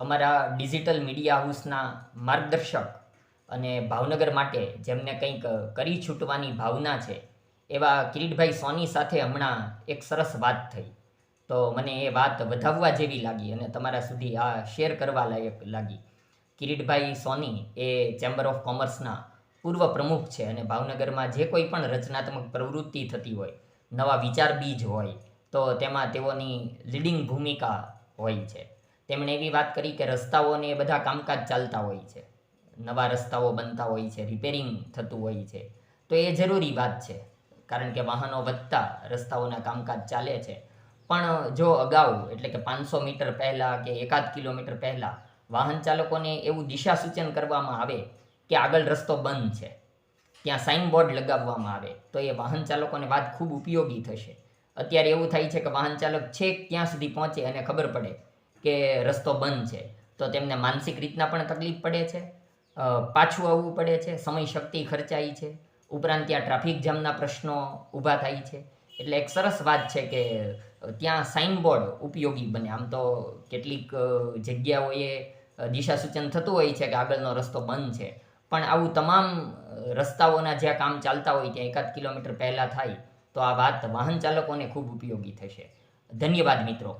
અમારા digital media હાઉસના માર્ગદર્શક અને ભાવનગર માટે જેમને કંઈક કરી છૂટવાની ભાવના છે એવા કિરીટભાઈ સોની સાથે હમણાં એક સરસ વાત થઈ. તો મને એ વાત વધાવવા જેવી લાગી અને તમારા સુધી આ શેર કરવા લાયક લાગી. કિરીટભાઈ સોની એ ચેમ્બર ઓફ કોમર્સના પૂર્વ પ્રમુખ છે અને ભાવનગરમાં જે કોઈ પણ રચનાત્મક પ્રવૃત્તિ થતી હોય, નવા વિચાર બીજ હોય, તો તેમાં તેઓની લીડિંગ ભૂમિકા હોય છે. તેમણે એવી વાત કરી કે રસ્તાઓને એ બધા કામકાજ ચાલતા હોય છે, નવા રસ્તાઓ બનતા હોય છે, રિપેરિંગ થતું હોય છે. તો એ જરૂરી વાત છે, કારણ કે વાહનો વધતા રસ્તાઓના કામકાજ ચાલે છે. પણ જો અગાઉ એટલે કે 500 મીટર પહેલાં કે 1 કિલોમીટર પહેલાં વાહન ચાલકોને એવું દિશા સૂચન કરવામાં આવે કે આગળ રસ્તો બંધ છે, ત્યાં સાઇન બોર્ડ લગાવવામાં આવે, તો એ વાહન ચાલકોને વાત ખૂબ ઉપયોગી થશે. અત્યારે એવું થાય છે કે વાહન ચાલક છેક ત્યાં સુધી પહોંચે અને ખબર પડે કે રસ્તો બંધ છે, તો તેમને માનસિક રીતના પણ તકલીફ પડે છે, પાછું આવવું પડે છે, સમય શક્તિ ખર્ચાય છે, ઉપરાંત ત્યાં ટ્રાફિક જામના પ્રશ્નો ઊભા થાય છે. એટલે એક સરસ વાત છે કે ત્યાં સાઇનબોર્ડ ઉપયોગી બને. આમ તો કેટલીક જગ્યાઓએ દિશા સૂચન થતું હોય છે કે આગળનો રસ્તો બંધ છે, પણ આવું તમામ રસ્તાઓના જ્યાં કામ ચાલતા હોય ત્યાં 1 કિલોમીટર પહેલાં થાય તો આ વાત વાહન ચાલકોને ખૂબ ઉપયોગી થશે. ધન્યવાદ મિત્રો.